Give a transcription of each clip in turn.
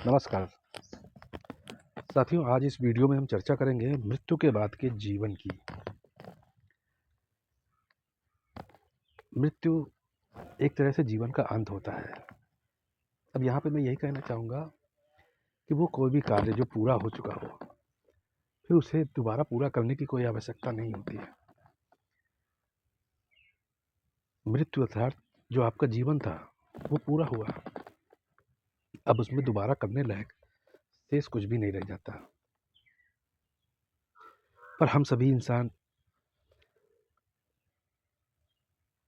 नमस्कार साथियों, आज इस वीडियो में हम चर्चा करेंगे मृत्यु के बाद के जीवन की। मृत्यु एक तरह से जीवन का अंत होता है। अब यहाँ पे मैं यही कहना चाहूँगा कि वो कोई भी कार्य जो पूरा हो चुका हो, फिर उसे दोबारा पूरा करने की कोई आवश्यकता नहीं होती है। मृत्यु अर्थात जो आपका जीवन था वो पूरा हुआ, अब उसमें दोबारा करने लायक शेष कुछ भी नहीं रह जाता। पर हम सभी इंसान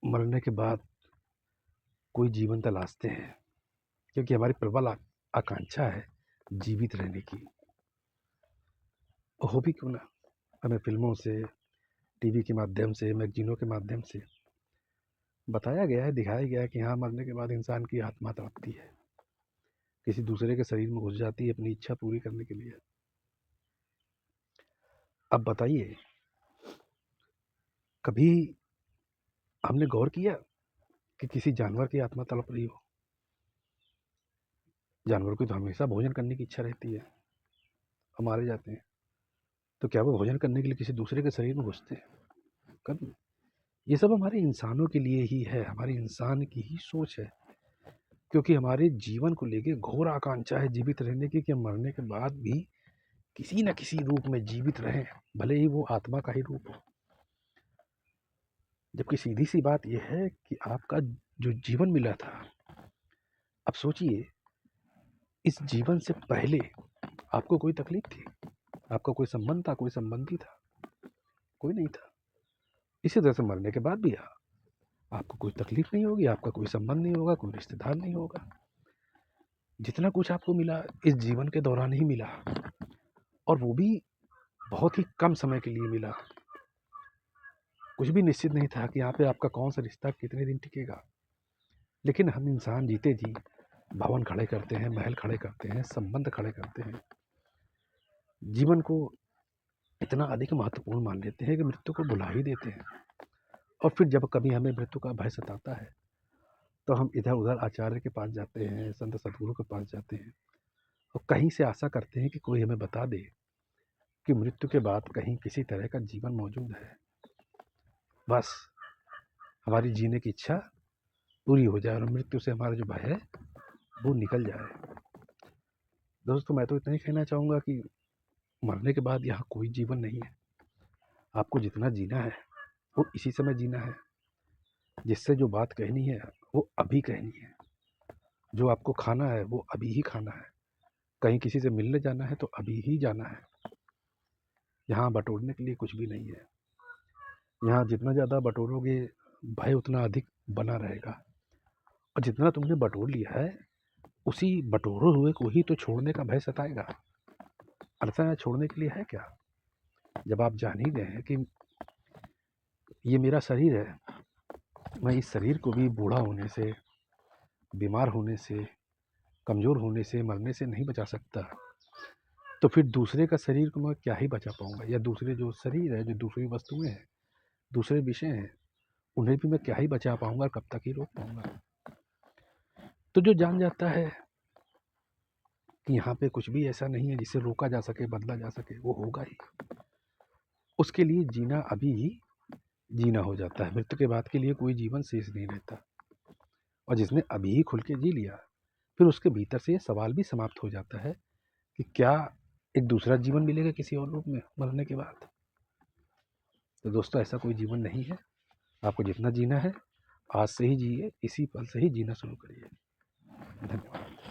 मरने के बाद कोई जीवन तलाशते हैं, क्योंकि हमारी प्रबल आकांक्षा है जीवित रहने की। हो भी क्यों ना, हमें फिल्मों से, टीवी के माध्यम से, मैगजीनों के माध्यम से बताया गया है, दिखाया गया है कि हाँ, मरने के बाद इंसान की आत्मा तड़पती है, किसी दूसरे के शरीर में घुस जाती है अपनी इच्छा पूरी करने के लिए। अब बताइए, कभी हमने गौर किया कि किसी जानवर की आत्मा तड़प रही हो? जानवर को तो हमेशा भोजन करने की इच्छा रहती है, हम मारे जाते हैं, तो क्या वो भोजन करने के लिए किसी दूसरे के शरीर में घुसते हैं? कभी? ये सब हमारे इंसानों के लिए ही है, हमारी इंसान की ही सोच है, क्योंकि हमारे जीवन को लेके घोर आकांक्षा है जीवित रहने की, कि हम मरने के बाद भी किसी न किसी रूप में जीवित रहें, भले ही वो आत्मा का ही रूप हो। जबकि सीधी सी बात यह है कि आपका जो जीवन मिला था, अब सोचिए, इस जीवन से पहले आपको कोई तकलीफ थी? आपका कोई संबंध था, कोई संबंधी था? कोई नहीं था। इसी तरह से मरने के बाद भी आपको कोई तकलीफ नहीं होगी, आपका कोई संबंध नहीं होगा, कोई रिश्तेदार नहीं होगा। जितना कुछ आपको मिला इस जीवन के दौरान ही मिला, और वो भी बहुत ही कम समय के लिए मिला। कुछ भी निश्चित नहीं था कि यहाँ पे आपका कौन सा रिश्ता कितने दिन टिकेगा। लेकिन हम इंसान जीते जी भवन खड़े करते हैं, महल खड़े करते हैं, संबंध खड़े करते हैं, जीवन को इतना अधिक महत्वपूर्ण मान लेते हैं कि मृत्यु को भुला ही देते हैं। और फिर जब कभी हमें मृत्यु का भय सताता है, तो हम इधर उधर आचार्य के पास जाते हैं, संत सद्गुरु के पास जाते हैं, और कहीं से आशा करते हैं कि कोई हमें बता दे कि मृत्यु के बाद कहीं किसी तरह का जीवन मौजूद है। बस हमारी जीने की इच्छा पूरी हो जाए और मृत्यु से हमारा जो भय है वो निकल जाए। दोस्तों, मैं तो इतना ही कहना चाहूँगा कि मरने के बाद यहाँ कोई जीवन नहीं है। आपको जितना जीना है वो इसी समय जीना है। जिससे जो बात कहनी है वो अभी कहनी है। जो आपको खाना है वो अभी ही खाना है। कहीं किसी से मिलने जाना है तो अभी ही जाना है। यहाँ बटोरने के लिए कुछ भी नहीं है। यहाँ जितना ज़्यादा बटोरोगे, भय उतना अधिक बना रहेगा, और जितना तुमने बटोर लिया है उसी बटोरे हुए को ही तो छोड़ने का भय सताएगा। अर्थात छोड़ने के लिए है क्या? जब आप जान ही गए हैं कि ये मेरा शरीर है, मैं इस शरीर को भी बूढ़ा होने से, बीमार होने से, कमज़ोर होने से, मरने से नहीं बचा सकता, तो फिर दूसरे का शरीर को मैं क्या ही बचा पाऊँगा? या दूसरे जो शरीर है, जो दूसरी वस्तुएं हैं, दूसरे विषय हैं, उन्हें भी मैं क्या ही बचा पाऊँगा? कब तक ही रोक पाऊँगा? तो जो जान जाता है कि यहाँ पे कुछ भी ऐसा नहीं है जिसे रोका जा सके, बदला जा सके, वो होगा ही। उसके लिए जीना अभी ही जीना हो जाता है। मृत्यु के बाद के लिए कोई जीवन शेष नहीं रहता। और जिसने अभी ही खुल के जी लिया, फिर उसके भीतर से ये सवाल भी समाप्त हो जाता है कि क्या एक दूसरा जीवन मिलेगा किसी और रूप में मरने के बाद? तो दोस्तों, ऐसा कोई जीवन नहीं है। आपको जितना जीना है आज से ही जिए, इसी पल से ही जीना शुरू करिए। धन्यवाद।